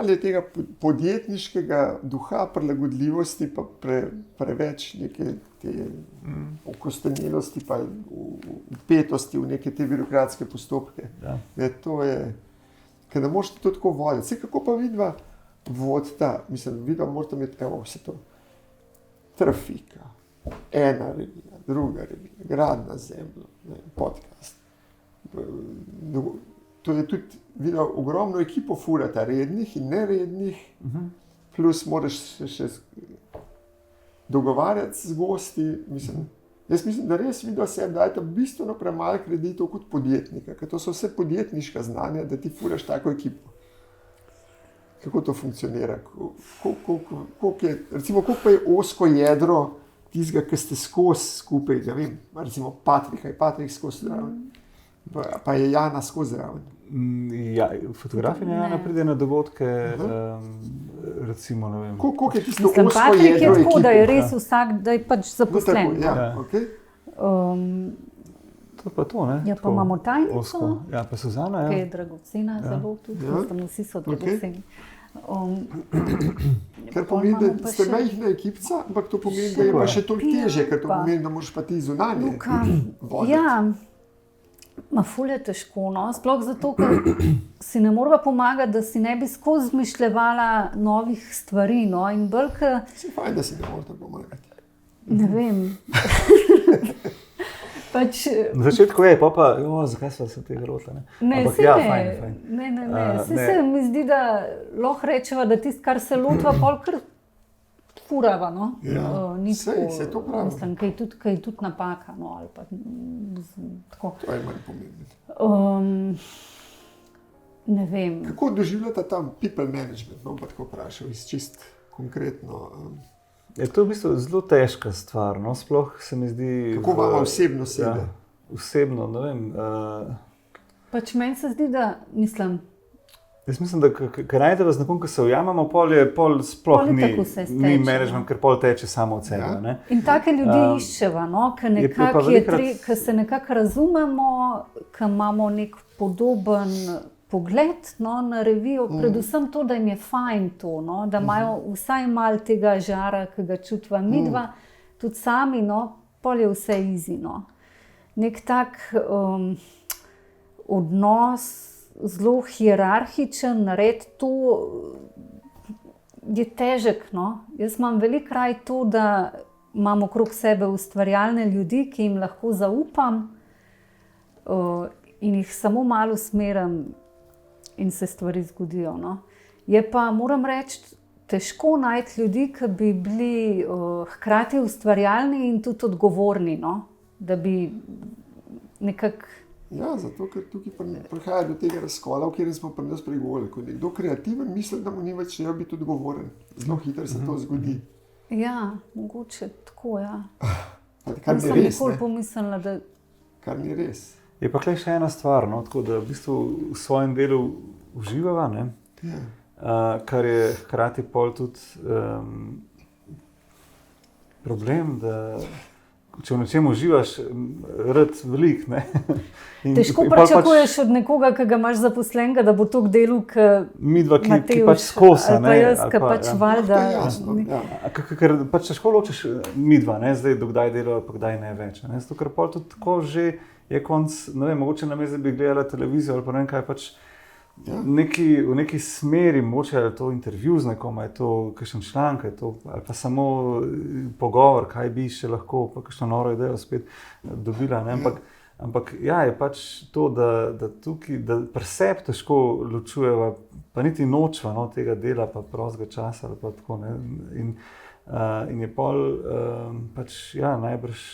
malo je tega podjetniškega duha, prilagodljivosti, pa preveč neke te okostenjelosti, pa vpetosti v neke te birokratske postopke. Ja. To je, ker ne morete to tako voditi. Vse kako pa vidva vodita, mislim, vidva morate imeti vse to. Trafika, ena revija, druga revija, Grad na zemljo, podcast. To je tudi vidva ogromno ekipo furata, rednih in nerednih, plus moraš še dogovarjati z gosti. Jaz mislim, da res vidva sebi dajte bistveno premalo kreditov kot podjetnika, ker to so vse podjetniška znanja, da ti furaš tako ekipo. Kako to funkcionira? Koliko pa je osko jedro tistega, ki ste skozi skupaj, da vem, recimo Patrik skozi zraven, pa je Jana skozi zraven. Ja, fotografinja Jana pride na dogodke, recimo, ne vem. Koliko je tisto osko jedro ekipe? Patrik je tako, da je res vsak, da je pač zaposlen. Ja, okej. To pa to, ne? Ja, pa imamo tajnico, ja, pa Suzana, ja. ki je dragocena, zelo tudi, vsi so dragoceni. Ker pomeni, da ste majhna ekipca, ampak to pomeni, da je pa še toliko teže, ker to pomeni, da moraš pa ti zunanje voditi. Ja, ful je težko, no, sploh zato, ker si ne morava pomagati, da si ne bi skozi izmišljevala novih stvari, no, in bolj, ker... Si fajn, da si ne morate pomagati. Ne vem. Na začetku je, pa, zakaj sva se tega rotila, ne? Ampak ja, fajn. Ne. Se mi zdi, da lahko rečeva, da tisto, kar se lotva, pol kar furava, no? Ja, se to pravi. Mislim, kaj je tudi napaka, no, ali pa tako. To je manj pomembno. Ne vem. Kako doživljata tam people management, no, pa tako vprašal, čist konkretno... Je to v bistvu zelo težka stvar, no, sploh se mi zdi... Kako vama osebno sede? Ja, osebno, ne vem. Pač meni se zdi, da, mislim... Jaz mislim, da ker najdeva z nekom, ki se ujamemo, pol sploh ni management, ker pol teče samo od sebe, ne. In take ljudi iščeva, no, ker se nekako razumemo, ker imamo nek podoben pogled, no, na revijo, predvsem to, da jim je fajn to, no, da imajo vsaj malo tega žara, ki ga čutva midva, tudi sami, no, pol je vse easy, no. Nek tak odnos, zelo hierarhičen, narediti to je težek, no. Jaz imam veliko raj to, da imam okrog sebe ustvarjalne ljudi, ki jim lahko zaupam in jih samo malo usmerim in se stvari zgodijo, no. Je pa, moram reči, težko najti ljudi, ki bi bili hkrati ustvarjalni in tudi odgovorni, no. Da bi nekako... Ja, zato, ker tukaj prihaja do tega razkola, v katerem smo pri nas pregovorili. Ko je nekdo kreativen, misli, da mu ni več treba biti odgovoren. Zelo hitro se to zgodi. Ja, mogoče tako, ja. Kar ni res, nikoli pomislila, da... Kar ni res. Je pa tukaj še ena stvar, no, tako da v bistvu v svojem delu uživava, ne? Ja. Kar je hkrati pol tudi problem, da če v nečem uživaš, rad velik, ne? Težko pričakuješ od nekoga, ki ga imaš zaposlenega, da bo toliko delal, midva, ki pač skosa, ne? Ali pa jaz, ki pač valjda... To je jasno, ja. Ker pač težko ločiš midva, ne? Zdaj, dokdaj delajo, pa kdaj ne več, ne? Zato, ker pol tudi tako že je konc, ne vem, mogoče namesto, da bi gledala televizijo ali pa ne vem kaj, pač v neki smeri, mogoče je to intervju z nekom, je to kakšen članek, ali pa samo pogovor, kaj bi še lahko, pa kakšno noro idejo spet dobila, ne? Ampak ja, je pač to, da tukaj, da pri sebi težko ločujeva, pa niti nočva, no, tega dela, pa prostega časa, ali pa tako, ne? In je pol pač, ja, najbrž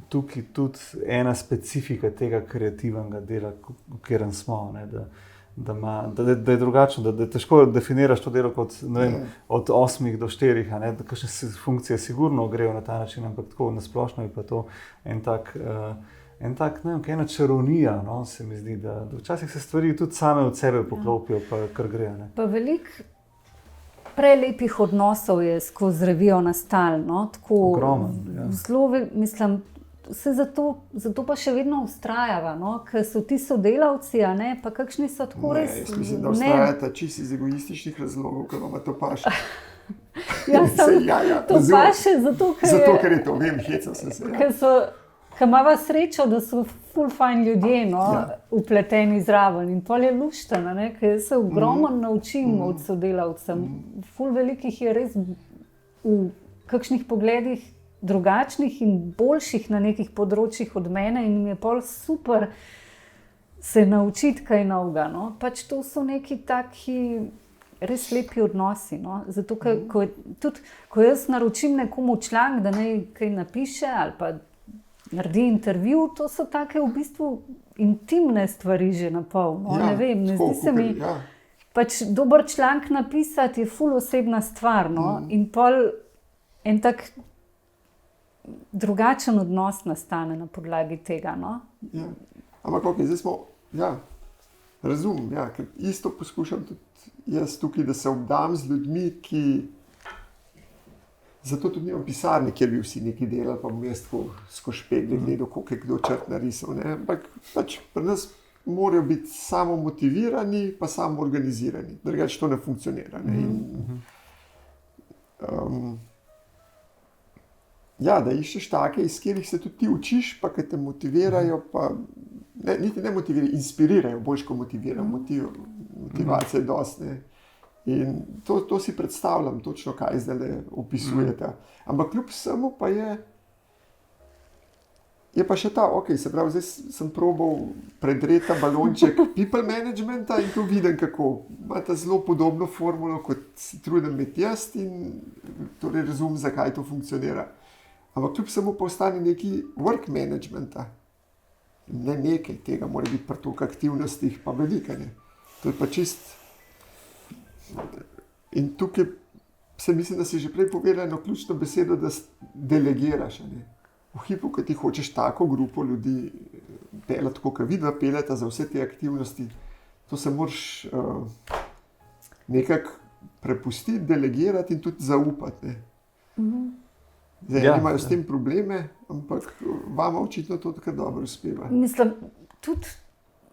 tukaj tudi ena specifika tega kreativnega dela, v katerem smo, ne, da je drugačno, da težko definiraš to delo kot, ne vem, od 8 do 4, ne, da kakšne funkcije sigurno grejo na ta način, ampak tako nasplošno je pa to en tak, ne vem, ena čarovnija, no, se mi zdi, da včasih se stvari tudi same od sebe poklopijo, pa kar grejo, ne. Pa veliko prelepih odnosov je skozi revijo nastalo, no, tako ogromno, ja. Zelo, mislim, zato pa še vedno vztrajava, no? Ker so ti sodelavci, a ne, pa kakšni so tako res. Jaz mislim, da vztrajata čisto iz egoističnih razlogov, ker vam to paše. To paše zato, ker je to, vem, hecam se. Ker imava srečo, da so ful fajn ljudje, no, upleteni zraven in pol je luštena, ne, ker se ogromno naučim od sodelavcev. Ful velikih je res v kakšnih pogledih drugačnih in boljših na nekih področjih od mene in mi je pol super se naučiti kaj novega, no. Pač to so neki taki res lepi odnosi, no. Zato, ker ko jaz naročim nekomu članek, da naj kaj napiše ali pa naredi intervju, to so take v bistvu intimne stvari že na pol, no. Ne vem, ne zdi se mi, pač dober članek napisati je ful osebna stvar, no. In pol en tak drugačen odnos nastane na podlagi tega, no. Ja. Ampak ok, zdaj smo, razumem, ker isto poskušam tudi jaz tukaj, da se obdam z ljudmi, ki zato tudi nimam pisarne, kjer bi vsi nekaj delali, pa bom jaz tako skozi špegle gledal, koliko je kdo črt narisal, ne. Ampak pač pri nas morajo biti samo motivirani, pa samo organizirani, drugače to ne funkcionira, ne. Da iščeš take, iz katerih se tudi ti učiš, pa ki te motivirajo, pa niti ne motivirajo, inspirirajo, boljš ko motivirajo, motivacija je dosti, ne. In to si predstavljam točno, kaj zdaj opisujete. Ampak kljub vsemu pa je pa še ta, se pravi, zdaj sem probal predreti balonček people managementa in tu vidim, kako imate zelo podobno formulo, kot si trudim imeti jaz in torej razumem, zakaj to funkcionira. Ampak kljub samo pa ostane neki work managementa. Ne nekaj tega, mora biti pri toliko aktivnostih, pa velika, ne. To je pa čist. In tukaj se mislim, da si že prej povedala eno ključno besedo, da delegiraš, ne. V hipu, ko ti hočeš tako grupo ljudi peljati, tako kot vidva peljata za vse te aktivnosti, to se moraš nekako prepustiti, delegirati in tudi zaupati, ne. Zdaj, imajo s tem probleme, ampak vama očitno to tako dobro uspeva. Mislim, tudi...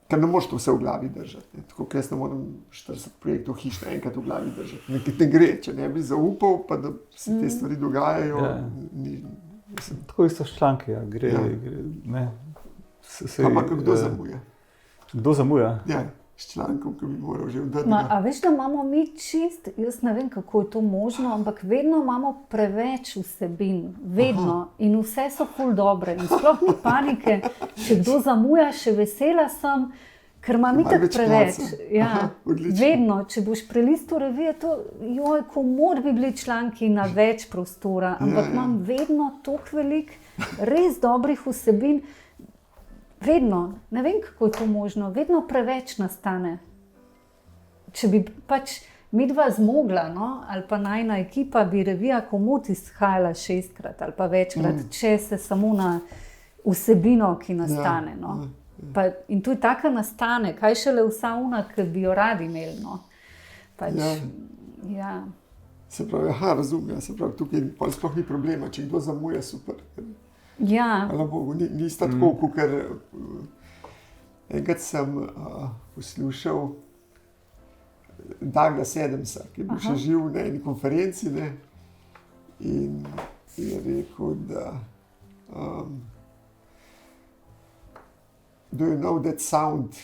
Ker ne moreš to vse v glavi držati, ne. Tako, ker jaz ne moram 40 projektov hiš naenkrat v glavi držati. Ne gre, če ne bi zaupal, pa da se te stvari dogajajo. Tako isto s članki, gre, ne. Ampak kdo zamuja? Kdo zamuja? Ja, s člankom, ki bi moral že vdati. A veš, da imamo mi čist, jaz ne vem, kako je to možno, ampak vedno imamo preveč vsebin, vedno. In vse so ful dobre. In sploh ni panike, če kdo zamuja, še vesela sem, ker imam itak preveč. Vedno, če boš prelistal revije, komot bi bili članki na več prostora, ampak imam vedno toliko velik, res dobrih vsebin. Vedno, ne vem, kako je to možno, vedno preveč nastane. Če bi pač midva zmogla, no, ali pa najina ekipa, bi revija komot izhajala 6-krat ali pa večkrat, če se samo na vsebino, ki nastane. No. In tu je taka nastane, kaj šele vsa una, ki bi jo radi imeli. No. Pač, Se pravi, razumem, se pravi, tukaj sploh ni problema, če kdo zamuja, super. Hvala Bogu, nista tako, ker enkrat sem poslušal Douglas Adamsa, ki je bil še živ na eni konferenci, ne, in je rekel, da do you know that sound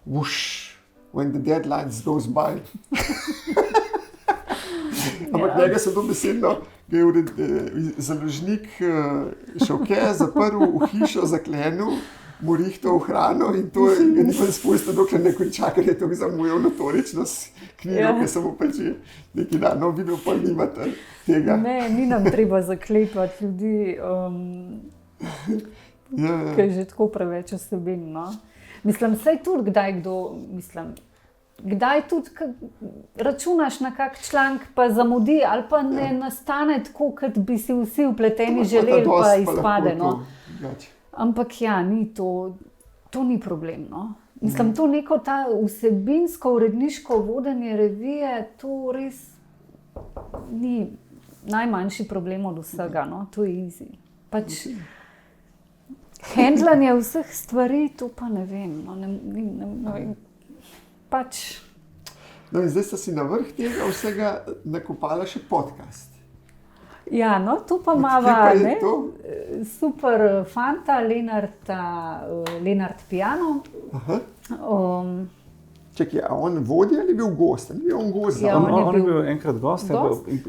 whoosh when the deadlines goes by? Ampak njega sem dobesedno, ga je založnik Šovke zaprl v hišo, zaklenil, mu rihtal hrano in to je nikoli spustil, dokler ne konča, ker je to zamujal notorično s knjigo, ki sem mu pač neki dan videl, pa nimate tega. Ne, ni nam treba zaklepati ljudi, ki je že tako preveč vsebin, no. Mislim, saj tudi kdaj kdo, kdaj tudi računaš na kak članek, pa zamudi ali pa ne nastane tako, kot bi si vsi vpleteni želeli, pa izpade. No. Ampak ni to ni problem. No. Mislim, to neko ta vsebinsko, uredniško vodenje revije, to res ni najmanjši problem od vsega. No. To je easy. Pač Handlanje vseh stvari, to pa ne vem. No, ne vem. Pač. No, in zdaj sta si na vrh tega vsega nakopala še podcast. Ja, no, to pa mava, ne? Super fanta, Lenart Piano. Čekaj, a on vodi ali je bil gost? Ali je bil on gost? Ja, on je bil enkrat gost.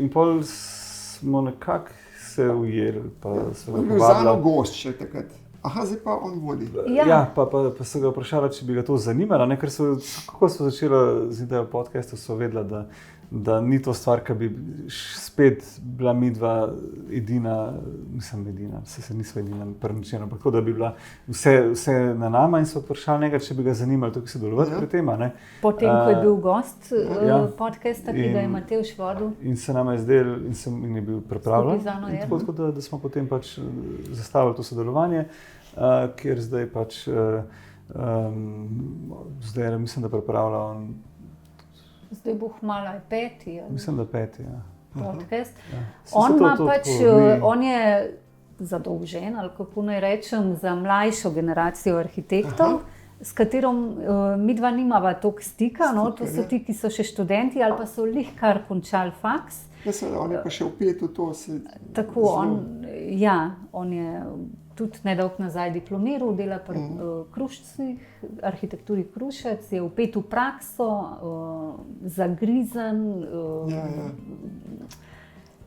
In pol smo nekako se ujeli. On je bil zano gost še takrat. Aha, zdaj pa on vodi. Ja, pa so ga vprašali, če bi ga to zanimalo, ne? Ker kako so začeli z idejo podcastu, so vedela, da ni to stvar, ki bi spet bila midva edina, se nisva edina prničena, tako da bi bila vse na nama in so vprašali njega, če bi ga zanimalo tukaj sodelovati pri tem. Potem, ko je bil gost podcasta, ki ga je Matevž vodil. In se nam je zdel in je bil pripravljen. Tako da smo potem pač zastavili to sodelovanje, kjer zdaj pač, zdaj mislim, da pripravlja on. Zdaj bo hmalo peti. Mislim, da peti, ja. Podcast. Ja. On je zadolžen, ali kako naj rečem, za mlajšo generacijo arhitektov, s katerom midva nimava toliko stika. No? To so ti, ki so še študenti ali pa so kar končali faks. On je pa še v petu to. Tako, on je tudi nedolgo nazaj diplomiral, dela pri Krušcih, arhitekturi Krušec, je vpet v prakso, zagrizen,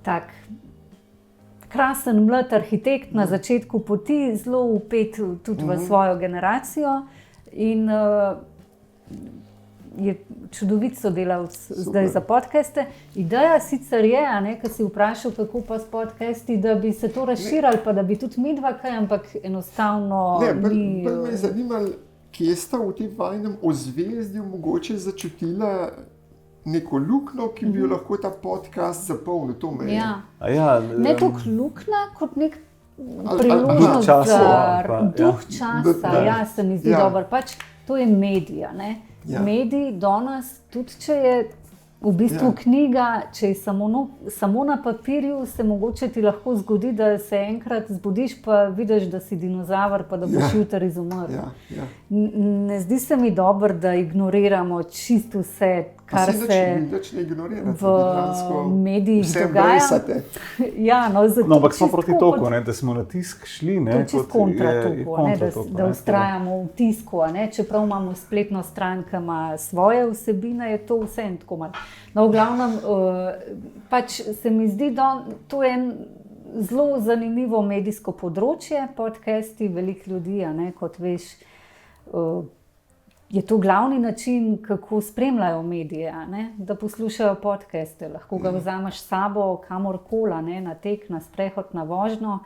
tak krasen mlad arhitekt na začetku poti, zelo vpet tudi v svojo generacijo in je čudovit sodelavc zdaj za podcaste. Ideja sicer je, ko si vprašal, kako pa s podcasti, da bi se to razširili, pa da bi tudi midva kaj, ampak enostavno ni. Bolj me je zanimalo, kje sta v tem vajnem ozvezdju mogoče začutila neko luknjo, ki bi jo lahko ta podcast zapolnil. To me je. Ne toliko luknja, kot nek priložnost za duh časa. Ja, se mi zdi dobro. Pač to je medija, ne? Medij danes, tudi če je v bistvu knjiga, če je samo na papirju, se mogoče ti lahko zgodi, da se enkrat zbudiš, pa vidiš, da si dinozaver, pa da boš jutri izumrl. Ne zdi se mi dobro, da ignoriramo čisto vse, kar se v medijih dogaja. Ampak smo proti toku, da smo na tisk šli. To je čisto kontra toku, da vztrajamo v tisku. Čeprav imamo spletno stran, ki ima svoje vsebine, je to vse en tako malo. No, v glavnem, pač se mi zdi, da to je zelo zanimivo medijsko področje, podcasti, veliko ljudi, kot veš, je to glavni način, kako spremljajo medije, da poslušajo podcaste. Lahko ga vzameš s sabo kamorkoli, na tek, na sprehod, na vožnjo.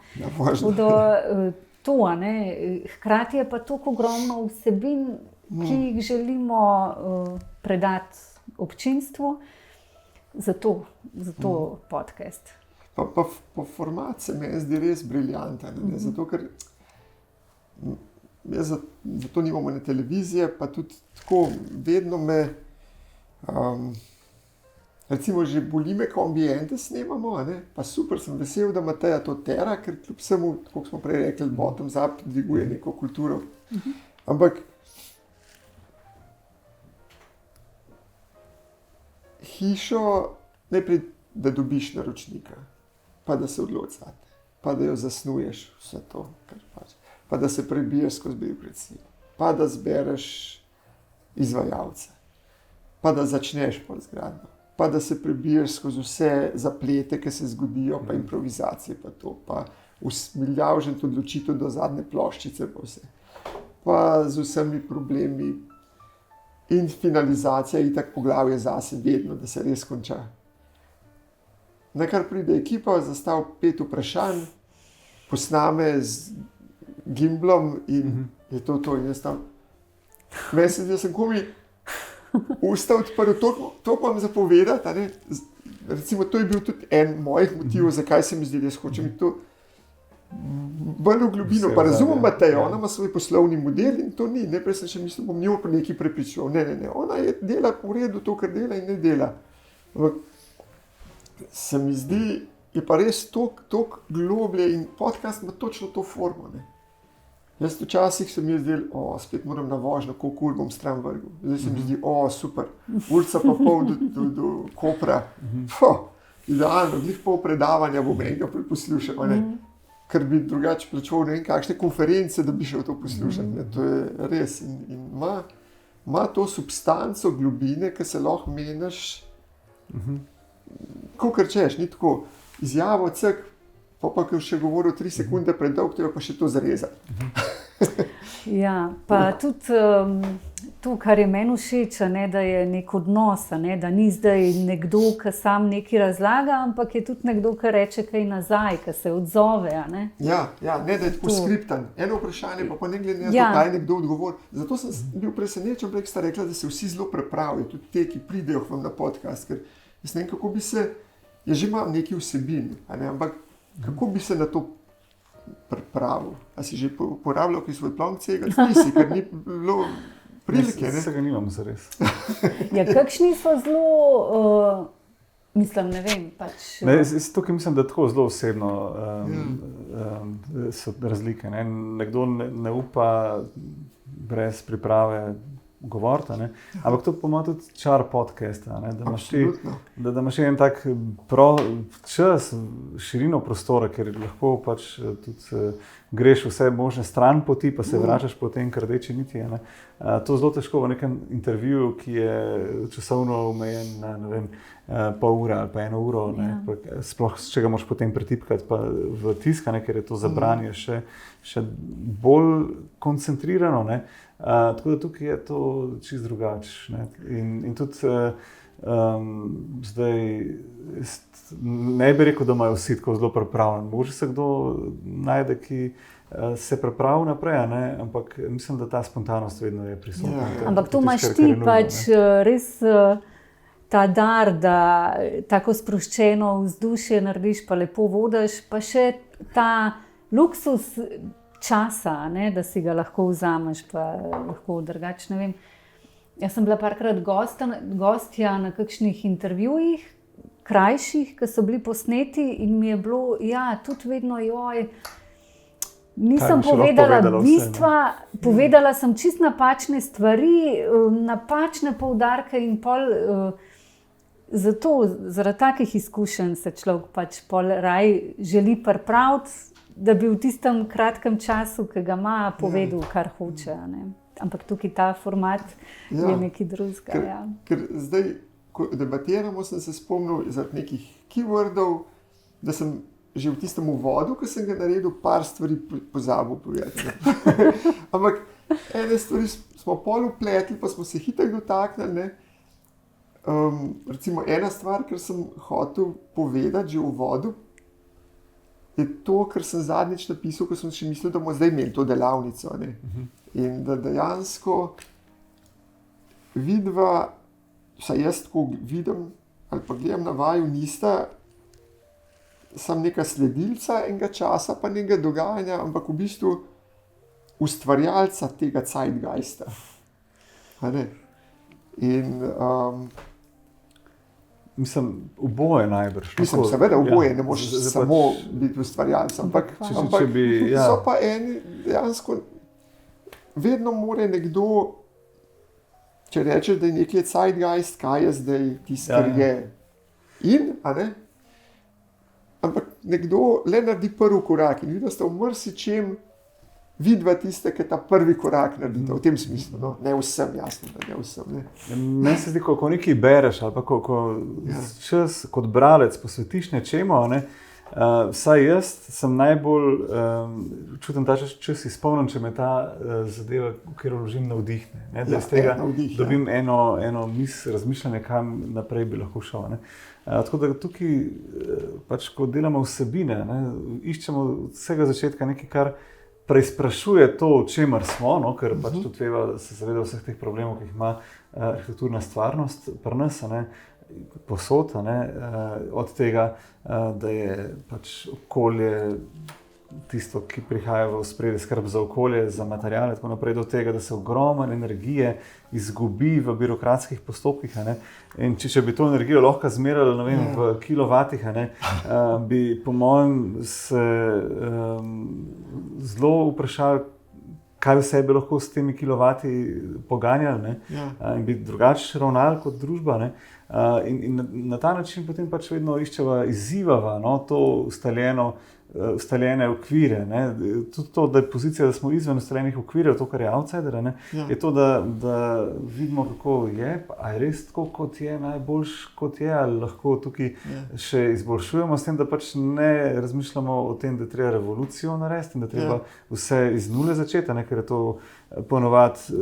Hkrati je pa toliko ogromno vsebin, ki jih želimo predati občinstvu, zato podcast. Pa format se mi zdi res briljanten, zato ker zato nimamo na televizije, pa tudi tako vedno me, recimo že boli me, ko ambiente snemamo, pa super, sem vesel, da Mateja to tera, ker kljub vsemu, kako smo prej rekli, bottoms up dviguje neko kulturo. Ampak hišo najprej, da dobiš naročnika, pa da se odločite, pa da jo zasnuješ, vse to, kar pač. Pa da se prebiješ skozi birokracijo, pa da zbereš izvajalce, pa da začneš zgradnjo, pa da se prebiješ skozi vse zaplete, ki se zgodijo, pa improvizacije, pa to, pa milijavžen odločitev do zadnje ploščice, pa vse. Pa z vsemi problemi in finalizacija je itak poglavje zase vedno, da se res konča. Nakar pride ekipa, zastavi 5 vprašanj, posname z gimblom in je to. In jaz tam, mislim, da sem komi usta odprl, to pa vam zapovedati. Recimo, to je bil tudi en mojih motivov, zakaj se mi zdi, da jaz hočem to bolj v globino. Pa razumem, da ona ima svoj poslovni model in to ni. Najprej sem še mislil, bom njo pa nekaj prepričal. Ne. Ona je dela v redu to, kar dela in ne dela. Se mi zdi, je pa res toliko globlje in podcast ima točno to formo. Jaz včasih se mi je zdel, spet moram na vožnjo, koliko ur bom stran vrgel. Zdaj se mi zdi, super, urca pa pol do Kopra. Idealno, glih pol predavanja bom enega poslušal, ker bi drugače plačal ne vem kakšne konference, da bi šel to poslušati. To je res in ima to substanco globine, ki se lahko meniš, kakor češ, ni tako izjavo, cek, pa ki še govoril 3 sekunde predolg, treba pa še to zarezati. Ja, pa tudi to, kar je meni všeč, da je nek odnos, da ni zdaj nekdo, ki sam nekaj razlaga, ampak je tudi nekdo, ki reče kaj nazaj, ki se odzove. Ja, ne da je tako skriptan. Eno vprašanje pa ne glede na to, kaj nekdo odgovori. Zato sem bil presenečen, prej sta rekla, da se vsi zelo prepravijo, tudi te, ki pridejo na podcast, ker jaz ne vem, kako bi se, jaz že imam neki vsebin, ampak kako bi se na to pripravil? A si že uporabljal kaj svoj plan cega? Nisi, ker ni bilo prilike. Se ga nimam zares. Ja, kakšni so zelo, mislim, ne vem, pač... Tukaj mislim, da tako zelo osebno so razlike. Nekdo ne upa brez priprave govoriti, ampak to pomeni tudi čar podcasta, da imaš en tak čas, širino prostora, ker lahko pač tudi greš vse možne stran poti, pa se vračaš po tem rdeči niti. To zelo težko v nekem intervjuju, ki je časovno omejen na, ne vem, pol ure ali pa 1 uro, sploh če ga moraš potem pretipkati pa v tisk, ker je to za branje še bolj koncentrirano. Tako da tukaj je to čisto drugače. In tudi zdaj ne bi rekel, da imajo vsi tako zelo pripravljen. Mogoče se kdo najde, ki se pripravi naprej, ampak mislim, da ta spontanost vedno je prisotna. Ampak to imaš ti pač res ta dar, da tako sproščeno vzdušje narediš, pa lepo vodiš, pa še ta luksus časa, da si ga lahko vzameš, pa lahko drugače, ne vem. Jaz sem bila parkrat gostja na kakšnih intervjujih, krajših, ki so bili posneti in mi je bilo, tudi vedno, nisem povedala bistva, povedala sem čisto napačne stvari, napačne poudarke in pol, zaradi takih izkušenj se človek pač pol raj želi pripraviti, da bi v tistem kratkem času, ki ga ima, povedal, kar hoče. Ampak tukaj ta format je nekaj drugega. Ker zdaj, ko debatiramo, sem se spomnil zaradi nekih keywordov, da sem že v tistem uvodu, ko sem ga naredil, par stvari pozabil povedati. Ampak ene stvari smo pol vpletli, pa smo se hitro dotaknili. Recimo ena stvar, kar sem hotel povedati že v uvodu, je to, kar sem zadnjič napisal, ko sem še mislil, da bomo zdaj imeli to delavnico. In da dejansko vidva, vsaj jaz tako vidim ali pa gledam na vaju, nista sam neka sledilca enega časa, pa nekega dogajanja, ampak v bistvu ustvarjalca tega zeitgeista. In mislim, oboje najbrž. Mislim, seveda oboje, ne moš samo biti ustvarjalec, ampak so pa eni dejansko, vedno more nekdo, če reče, da je nekaj zeitgeist, kaj je zdaj tisto, kar je in, ampak nekdo le naredi prvi korak in vidi, da sta v marsičem vidva tiste, ki ta prvi korak naredita, v tem smislu, ne vsem, jasno, da ne vsem. Meni se zdi, ko nekaj bereš, ali pa ko čas kot bralec posvetiš nečemu, vsaj jaz sem najbolj čutim ta čas izpolnjen, če me ta zadeva, v katero vložim, navdihne. Da iz tega dobim eno razmišljanje, kam naprej bi lahko šel. Tako da tukaj, pač, ko delamo vsebine, iščemo od vsega začetka nekaj, kar preizprašuje to, o čemer smo, ker pač tudi treba se zavedati vseh teh problemov, ki jih ima arhitekturna stvarnost pri nas, posod, od tega, da je pač okolje tisto, ki prihaja v ospredje, skrb za okolje, za materiale, tako naprej, do tega, da se ogromno energije izgubi v birokratskih postopkih. In če bi to energijo lahko zmerali, ne vem, v kilovatih, bi po mojem se zelo vprašali, kaj vse bi lahko s temi kilovati poganjali, ne? In biti drugače ravnali kot družba. Ne? In na ta način potem pač vedno iščeva, izzivava, no, to ustaljene okvire. Ne? Tudi to, da je pozicija, da smo izven ustaljenih okvirjev, to, kar je outsider, je to, da vidimo, kako je, a je res tako, kot je, najboljš, kot je, ali lahko tukaj še izboljšujemo, s tem, da pač ne razmišljamo o tem, da je treba revolucijo narediti in da treba vse iz nule začeti, ne? Ker je to ponovadi...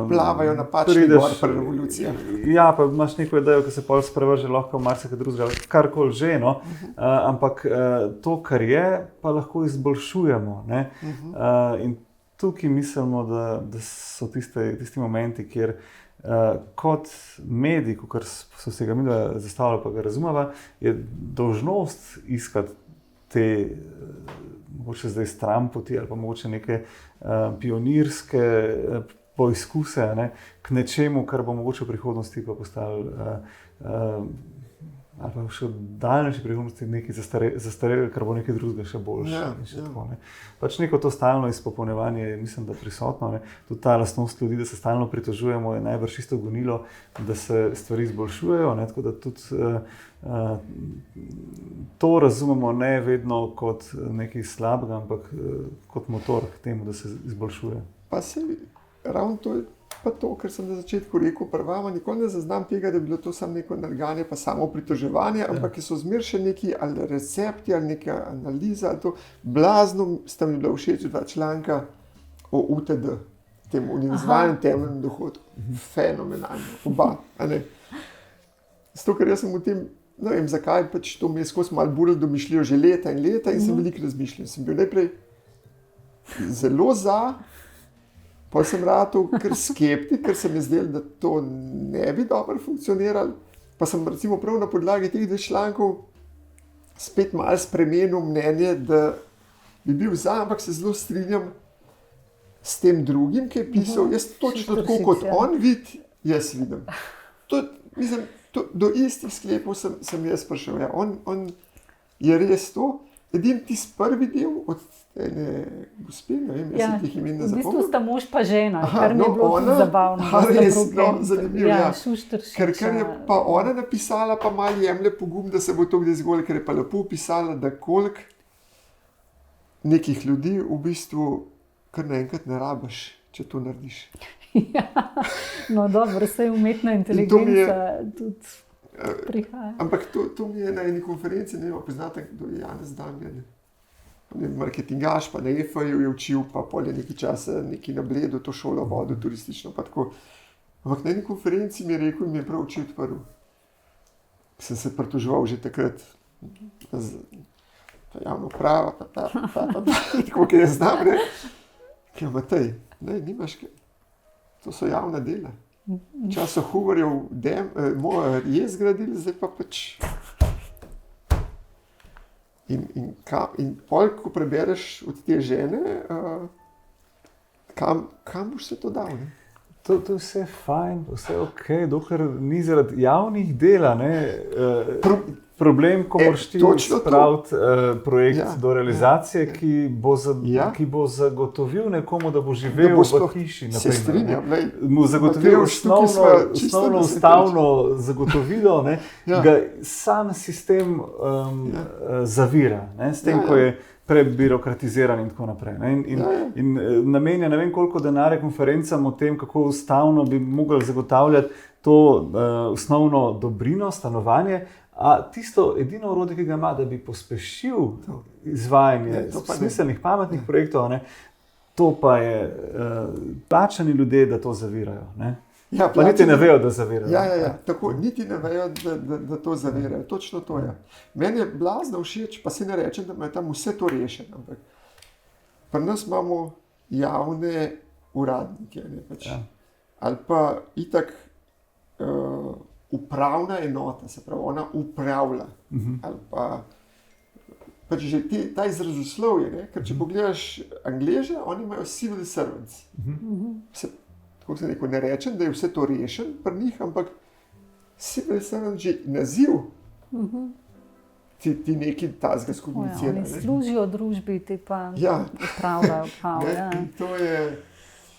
Plavajo napačni gor pri revolucijah. Ja, pa imaš neko idejo, ki se pol sprevrže lahko marsikaj drugega, karkoli že, no? Ampak to, kar je, pa lahko izboljšujemo. Ne? In tukaj mislimo, da so tisti momenti, kjer kot medij, kot so se ga mi zastavljali, pa ga razumeva, je dolžnost iskati te, mogoče zdaj stranpoti ali pa mogoče neke pionirske poizkuse, ne, k nečemu, kar bo mogoče v prihodnosti pa postalo ali pa še v daljnejši prihodnosti nekaj zastarelo, kar bo nekaj drugega še boljše. Tako, ne. Pač neko to stalno izpopolnjevanje je, mislim, da prisotno. Ne. Tudi ta lastnost ljudi, da se stalno pritožujemo, je najbrž isto gonilo, da se stvari izboljšujejo. Ne. Tako da tudi to razumemo ne vedno kot nekaj slabega, ampak kot motor k temu, da se izboljšuje. Pa se ravno to je pa to, kar sem na začetku rekel, prvama, nikoli ne zaznam tega, da bi bilo to samo neko nerganje, pa samo pritoževanje, ampak so zmer še neki ali recepti, ali neka analiza, ali to. Blazno sta mi bila všeč 2 članka o UTD, tem univerzalnem temeljnem dohodku. Fenomenalno, oba, a ne. Zato, ker jaz sem v tem, ne vem zakaj, pač to mi je skozi malo bolj domišljijo že leta in sem veliko razmišljal. Sem bil najprej zelo za, pa sem ratal kar skeptik, ker se mi zdelo, da to ne bi dobro funkcioniralo. Pa sem recimo prav na podlagi teh 2 člankov spet malo spremenil mnenje, da bi bil za, ampak se zelo strinjam s tem drugim, ki je pisal. Jaz točno tako kot on vidi, jaz vidim. Mislim, do istih sklepov sem jaz prišel. Ja, on je res to. Edin tisti prvi del od ene gospe, ne vem, jaz si tih imen ne zapomnim. V bistvu sta mož pa žena, kar mi je bilo tudi zabavno. Res, zanimivo, ja. Šušteršič. Ker je pa ona napisala, pa malo jemlje pogum, da se bo to kdaj zgodilo, ker je pa lepo pisala, da koliko nekih ljudi v bistvu kar naenkrat ne rabiš, če to narediš. Ja, no dobro, saj umetna inteligenca tudi prihaja. Ampak to mi je na eni konferenci, ne vem, poznate, kdo je Janez Damjan. Marketingaš, pa na EFA-ju je učil, pa pol je nekaj časa nekaj na Bledu, to šolo vodil turistično, pa tako. Ampak na eni konferenci mi je rekel in mi je prav oči odprl. Sem se pritoževal že takrat, ta javna uprava, tako, ki je znam, ne. Kaj, Matej, ne, nimaš kaj. To so javna dela. Časo Hooverjev je zgradili, zdaj pa pač. In pol, ko prebereš od te žene, kam boš se to dal? Ne? To je vse fajn, vse ok, dokler ni zaradi javnih dela, ne, problem, ko moraš ti spraviti projekt do realizacije, ki bo zagotovil nekomu, da bo živel v hiši. Se strinjam. Mu zagotovil osnovno ustavno zagotovilo, ne, ga sam sistem zavira, ne, s tem, ko je prebirokratiziran in tako naprej. Ne, in namenja ne vem koliko denarja konferencam o tem, kako ustavno bi mogli zagotavljati to osnovno dobrino, stanovanje, a tisto edino orodje, ki ga ima, da bi pospešil izvajanje smiselnih, pametnih projektov, ne, to pa je plačani ljudje, da to zavirajo. Ne. Ja, pa niti ne vejo, da zavirajo. Ja, tako, niti ne vejo, da to zavirajo. Točno to je. Meni je blazno všeč, pa si ne rečem, da imajo tam vse to rešeno. Ampak pri nas imamo javne uradnike, ne, pač. Ali pa itak upravna enota, se pravi, ona upravlja. Ali pa pač že ta izrazoslovje, ne, ker če pogledaš Angleže, oni imajo civil servants. Tako se neko ne rečem, da je vse to rešen pri njih, ampak civil servant že naziv ti neki tazga skomunicira. Oni služijo družbi, ti pa upravljajo. In to je...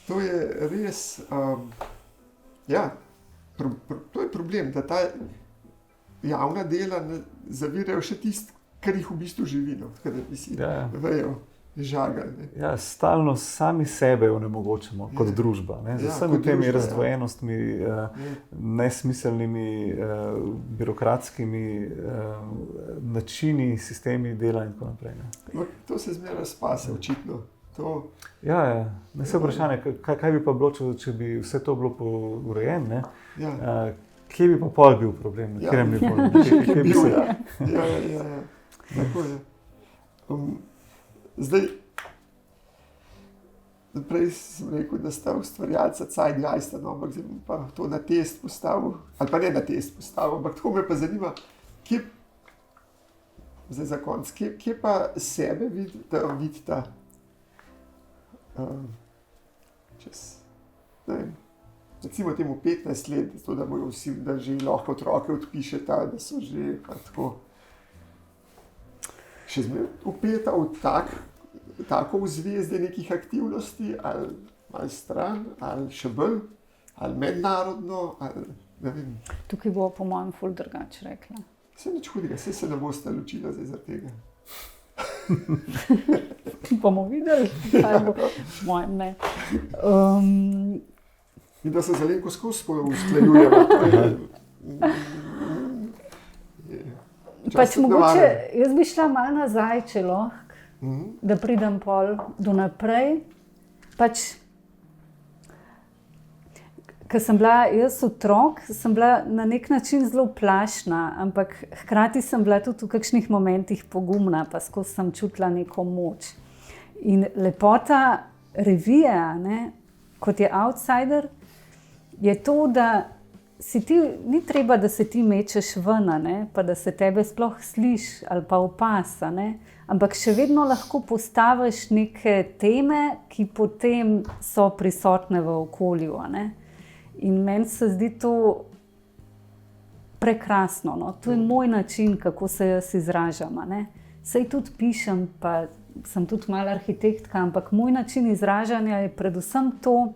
To je res, to je problem, da ta javna dela zavirajo še tisto, kar jih v bistvu živi, tako da bi si vejo žagali. Ja, stalno sami sebe onemogočamo kot družba, z vsemi temi razdvojenostmi, nesmiselnimi birokratskimi načini, sistemi dela in tako naprej. To se zmeraj spase, očitno. Ne se vprašanje, kaj bi pa bilo, če bi vse to bilo urejeno, kje bi pa pol bil problem, na katerem bi bil. Tako je. Zdaj, prej sem rekel, da sta ustvarjalca Zeitgeista, ampak zdaj bom pa to na test postavil, ali pa ne na test postavil, ampak tako me pa zanima, zdaj za konc, kje pa sebe vidita čez, ne vem, recimo temu 15 let, to, da bojo vsi, da že lahko otroke odpišeta, da so že pa tako še zmeraj upeta v tako vzvezde nekih aktivnosti, ali stran, ali še bolj, ali mednarodno, ali ne vem. Tukaj bo po mojem ful drugače rekla. Saj nič hudega, saj se ne boste ločila zdaj zaradi tega. Bomo videli, kaj bo. Mojem ne. In da se za Lenko skozi usklajujemo. Pač mogoče, jaz bi šla malo nazaj, če lahko, da pridem pol do naprej. Pač, ko sem bila jaz otrok, sem bila na nek način zelo plašna, ampak hkrati sem bila tudi v kakšnih momentih pogumna, pa skozi sem čutila neko moč. In lepota revije, kot je Outsider, je to, da ni treba, da se ti mečeš ven, pa da se tebe sploh sliši ali pa opasa, ampak še vedno lahko postaviš neke teme, ki potem so prisotne v okolju. In meni se zdi to prekrasno. To je moj način, kako se jaz izražam. Saj tudi pišem, pa sem tudi malo arhitektka, ampak moj način izražanja je predvsem to,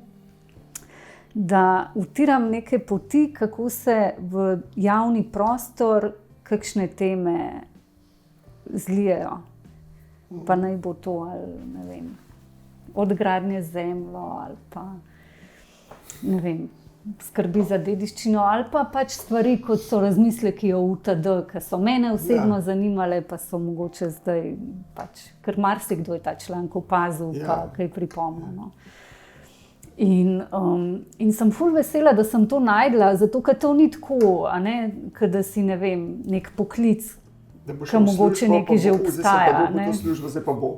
da utiram neke poti, kako se v javni prostor kakšne teme zlijejo. Pa naj bo to, ali ne vem, od gradnje zemljo, ali pa ne vem, skrbi za dediščino, ali pa pač stvari, kot so razmisleki o UTD, ki so mene osebno zanimale, pa so mogoče zdaj pač, ker marsikdo je ta članek opazil, pa kaj pripomnil. In sem ful vesela, da sem to našla, zato ker to ni tako, ker da si, ne vem, nek poklic, ki mogoče nekaj že obstaja. Zdaj se pa bo to službo, zdaj pa bo.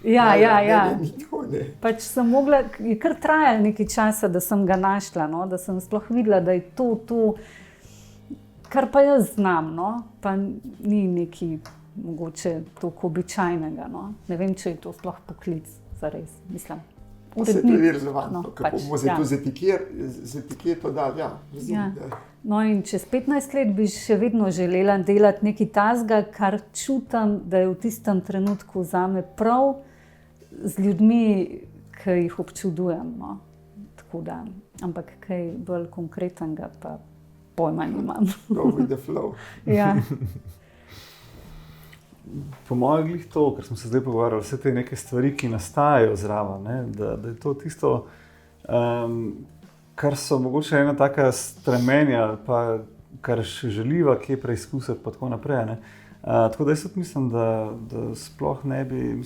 Ja. Ni tako, ne. Pač sem mogla, je kar trajalo nekaj časa, da sem ga našla, da sem sploh videla, da je to, kar pa jaz znam, pa ni nekaj mogoče toliko običajnega. Ne vem, če je to sploh poklic, zares, mislim. Se to je relevantno, kako bomo zdaj to z etiketo dali, razumem. No in čez 15 let bi še vedno želela delati nekaj takega, kar čutim, da je v tistem trenutku zame prav z ljudmi, ki jih občudujem. Tako da, ampak kaj bolj konkretnega pa pojma nimam. Go with the flow. Ja. Po mojem glih to, ker smo se zdaj pogovarjali, vse te neke stvari, ki nastajajo zraven, da je to tisto, kar so mogoče ena taka stremenja, pa kar še želiva kje preizkusiti, pa tako naprej. Tako da jaz tudi mislim, da sploh ne bi,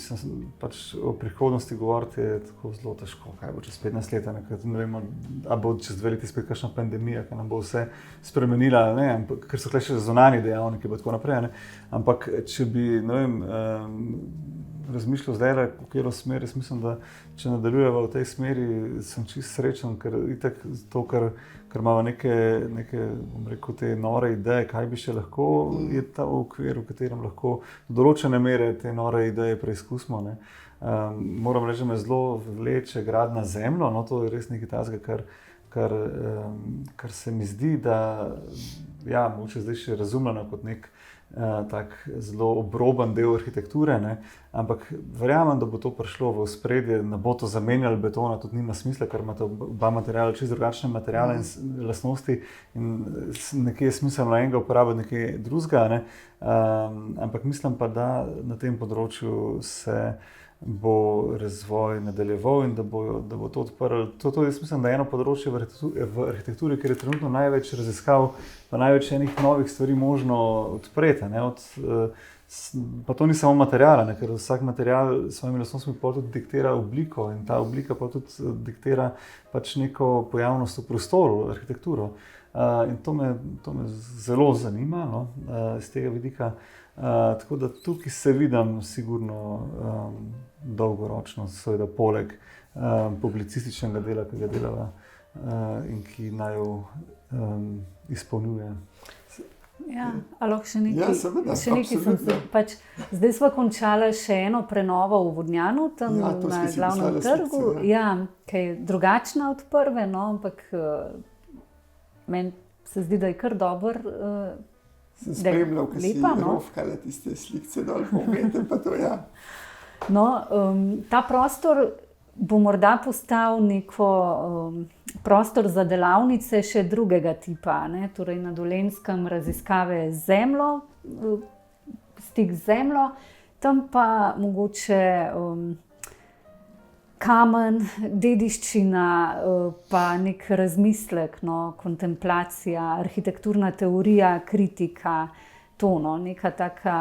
pač o prihodnosti govoriti je tako zelo težko, kaj bo čez 15 let, ne vemo, a bo čez 2 leti spet kakšna pandemija, ki nam bo vse spremenila, ker so tukaj še zunanji dejavniki, pa tako naprej. Ampak če bi, ne vem, razmišljal zdaj, v katero smer, jaz mislim, da če nadaljujeva v tej smeri, sem čisto srečen, ker itak to, ker imamo neke, bom rekel, te nore ideje, kaj bi še lahko, je ta okvir, v katerem lahko določene mere te nore ideje preizkusimo. Moram reči, da me zelo vleče gradnja zemljo, to je res nekaj takega, kar se mi zdi, da, mogoče zdaj še razumljeno kot nek tak zelo obroben del arhitekture, ne? Ampak verjamem, da bo to prišlo v ospredje, ne bo to zamenjalo betona, tudi nima smisla, ker imate oba materiala čisto drugačne materiale in lastnosti in nekje je smiselno enega uporabiti, nekaj drugega, ne? Ampak mislim pa, da na tem področju se bo razvoj nadaljeval in da bo to odprlo. To jaz mislim, da je eno področje v arhitekturi, kjer je trenutno največ raziskav, pa največ enih novih stvari možno odpreti. Pa to ni samo material, ker vsak material s svojimi lastnostmi tudi diktira obliko in ta oblika pa tudi diktira pač neko pojavnost v prostoru, arhitekturo. In to me zelo zanima, no, z tega vidika. Tako da tukaj se vidim sigurno dolgoročno, seveda poleg publicističnega dela, ki ga delava in ki naj jo izpolnjuje. Ja, lahko še nekaj. Ja, seveda, še nekaj zdaj smo končali še eno prenovo v Vodnjanu, tam na glavnem trgu, ki je drugačna od prve, no, ampak meni se zdi, da je kar dober. Sem spremljal, ko si rofkala tiste slikce dol, pomete pa to, ja. No, ta prostor bo morda postal neko prostor za delavnice še drugega tipa, ne? Torej na Dolenjskem raziskave z zemljo, stik z zemljo, tam pa mogoče kamen, dediščina, pa nek razmislek, no, kontemplacija, arhitekturna teorija, kritika, to, no, neka taka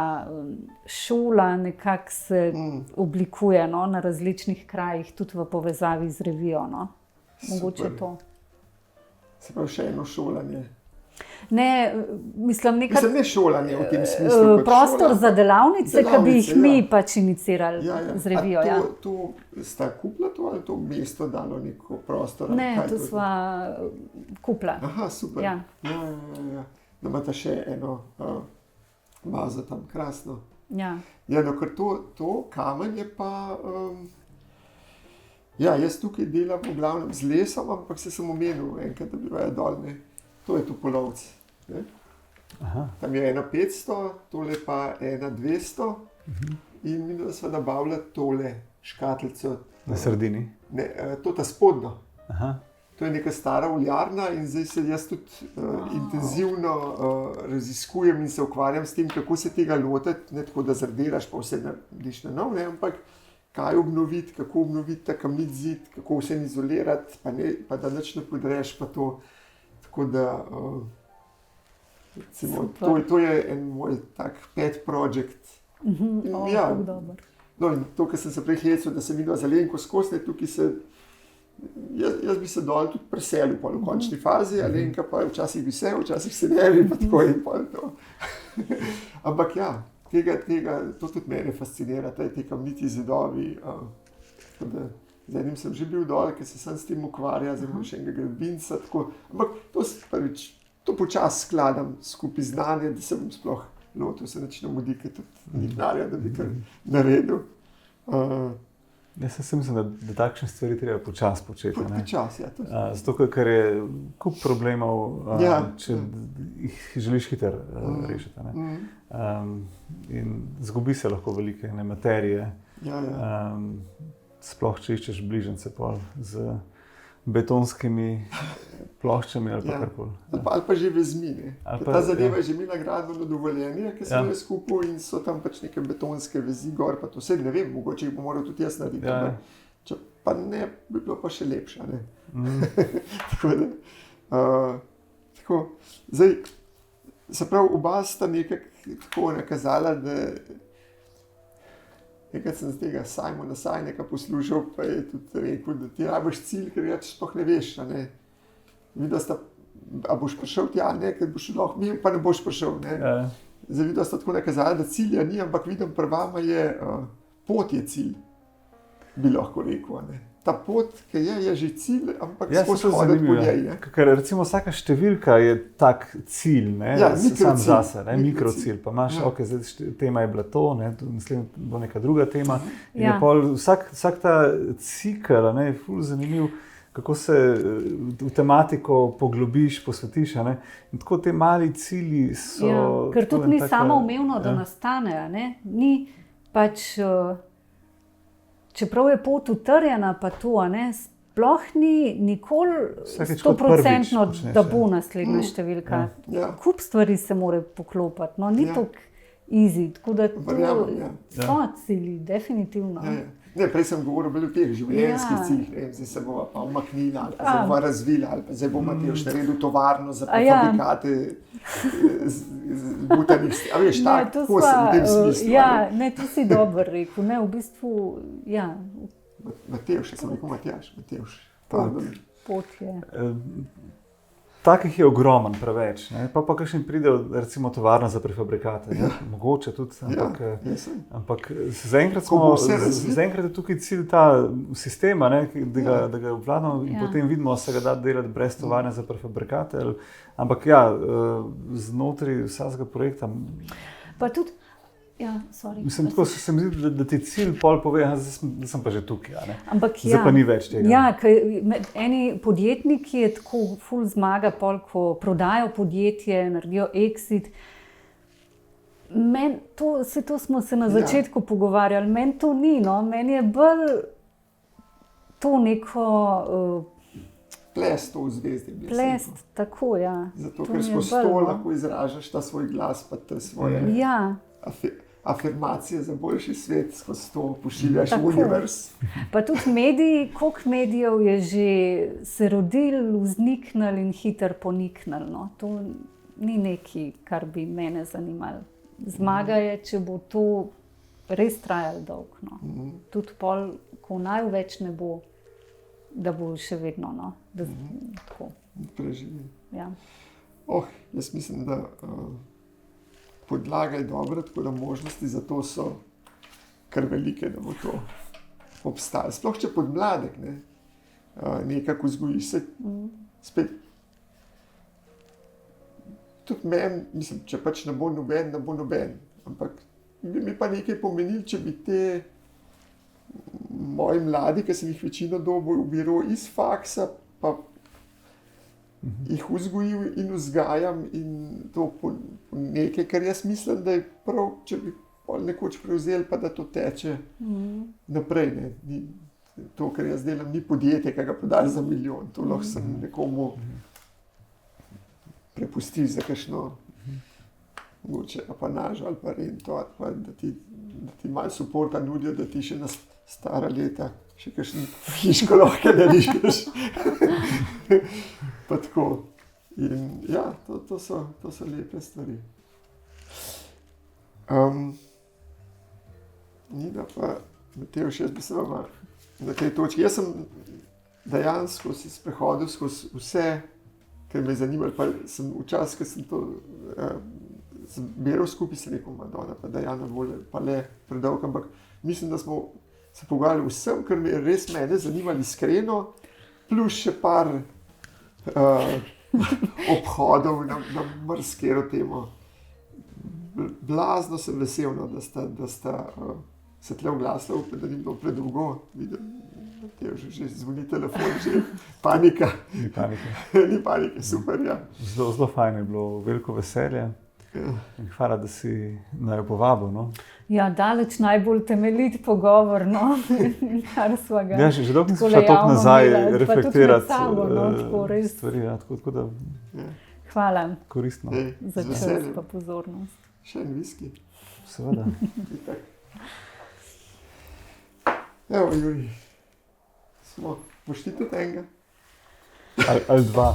šola nekako se oblikuje, no, na različnih krajih, tudi v povezavi z revijo, no. Mogoče to. Se pravi še eno šolanje. Ne, mislim ne šolanje v tem smislu. Prostor za delavnice, ki bi jih mi pač inicirali z revijo. To sta kupila to ali to mesto dalo neko prostor? Ne, to sva kupila. Aha, super. Ja. Da imata še eno bazo tam, krasno. Ja, no, ker to kamen je pa... jaz tukaj delam v glavnem z lesom, ampak se sem omenil enkrat, da bi vaja dol, ne. To je Topolovc. Tam je 1,500, tole pa 1,200 in mi smo nabavili tole škatlico. Na sredini? Ne, to ta spodnjo. To je neka stara oljarna in zdaj se jaz tudi intenzivno raziskujem in se ukvarjam s tem, kako se tega lotiti, ne tako da zardiraš pa vse narediš na nov, ne, ampak kaj obnoviti, kako obnoviti ta kamnit zid, kako vse izolirati, pa da nič ne podreš, pa to. Tako da, recimo, to je en moj tak pet project. In to, kar sem se prej hecel, da se vidva z Alenko skozi, tukaj se, jaz bi se dol tudi preselil v končni fazi, Alenka pa včasih bi se, včasih se ne bi, pa tako in pol to. Ampak ja, to tudi mene fascinira, te kamniti zidovi. Z enim sem že bil dol, ker se sem s tem ukvarjal, zdaj imam še enega gradbinca, tako. Ampak to počas skladam skupaj znanje, da se bom sploh lotil, se nič ne mudi, ker tudi ni denarja, da bi kar naredil. Jaz se mislim, da takšne stvari treba počas početi. Počas, ja. Zato, ker je kup problemov, če jih želiš hitro rešiti. In zgubi se lahko velike materije. Sploh, če iščeš bližnjice z betonskimi ploščami ali pa karkoli. Ali pa že vezmi, ne. Ta zadeva je že imela gradbeno dovoljenje, ki sem jo skupil in so tam pač neke betonske vezi gor, pa to vse ne vem, mogoče jih bo moral tudi jaz narediti. Če pa ne, bi bilo pa še lepše, ne. Tako da, zdaj, se pravi, oba sta nekako tako nakazala, da nekaj sem z tega Simona Sineka poslušal, pa je tudi rekel, da ti rabiš cilj, ker sploh ne veš, ne. Videla sta, a boš prišel tja, ne, ker boš lahko mi, pa ne boš prišel, ne. Zdaj videla sta tako nakazala, da cilja ni, ampak vidim, pri vama je, pot je cilj, bi lahko rekel, ne. Ta pot, ki je že cilj, ampak skozi hoditi po njej, ne. Ker recimo vsaka številka je tak cilj, ne, sam zase, ne, mikrocilj, pa imaš, zdaj tema je bila to, ne, naslednja bo neka druga tema in je pol, vsak ta cikl, ne, je ful zanimiv, kako se v tematiko poglobiš, posvetiš. In tako ti mali cilji so. Ja, ker tudi ni samoumevno, da nastanejo. Ni pač, čeprav je pot utrjena, pa to, sploh ni nikoli 100%, da bo naslednja številka. Kup stvari se mora poklopiti, ni tako easy, tako da so cilji, definitivno. Prej sem govoril bolj o teh življenjskih ciljih, zdaj se bomo pa umaknili, ali pa se bomo razvili, ali pa zdaj bomo naredili tovarno za prefabrikate butanih stvari. A veš, tako sem v tem smislu. To si dobro rekel, v bistvu, Matevž, sem rekel Matjaž, Matevž. Pot je. Takih je ogromen, preveč. Pa kakšen pride, recimo, tovarna za prefabrikate. Mogoče tudi, ampak zaenkrat je tukaj cilj ta sistema, da ga obvladamo in potem vidimo, se ga da delati brez tovarne za prefabrikate. Ampak znotraj vsakega projekta. Pa tudi, mislim, tako se mi zdi, da ti cilj pol pove, da sem pa že tukaj. Ampak zdaj pa ni več tega. Eni podjetniki je tako ful zmaga, pol, ko prodajo podjetje, naredijo exit. To smo se na začetku pogovarjali, meni to ni, meni je bolj to neko plest v zvezdi. Plest, tako, Zato, ker skozi to lahko izražaš ta svoj glas, pa te svoje afirmacije za boljši svet, skozi to pošiljaš v univerz. Pa tudi mediji, koliko medijev je že se rodil, vzniknil in hiter poniknil. To ni nekaj, kar bi mene zanimalo. Zmaga je, če bo to res trajalo dolgo. Tudi pol, ko največ ne bo, da bo še vedno tako. Preživi. Jaz mislim, da podlaga je dobra, tako da možnosti za to so kar velike, da bo to obstajalo. Sploh če podmladek nekako vzgojiš se spet. Tudi meni, mislim, če pač ne bo noben, ne bo noben. Ampak bi mi pa nekaj pomenili, če bi te moji mladi, ki sem jih večino dobil v biro iz faksa, pa jih vzgojil in vzgajam in to po nekaj, kar jaz mislim, da je prav, če bi nekoč prevzeli, pa da to teče naprej. To, kar jaz delam, ni podjetje, ki ga prodaš za milijon. To lahko sem nekomu prepustil za kakšno mogoče apanažo ali pa rento, ali pa da ti malo suporta nudijo, da ti še na stara leta še kakšen hiško lahko narediš. Pa tako. In to so lepe stvari. Nina pa, Matevž, jaz bi se vama na tej točki. Jaz sem dejansko se sprehodil skozi vse, kar me je zanimalo. Pa sem včasih, ko sem to beral skupaj, sem rekel, Madonna, pa Dajana Vole, pa le predolg, ampak mislim, da smo se pogovarjali vsem, kar me je res mene zanimalo iskreno, plus še par obhodov na marsikero temo. Blazno sem vesel, da sta se tle oglasila, da ni bilo predolgo. Že zvoni telefon, že panika. Ni panike. Ni panike, super, Zelo fajn je bilo, veliko veselje. Hvala, da si naju povabil. Daleč najbolj temeljit pogovor, kar sva ga. Že dolgo nisem šla toliko nazaj reflektirati stvari. Tako da hvala koristno. Za čas pa pozornost. Še en viski. Seveda. Evo, Juri, boš ti tudi enega? Ali dva.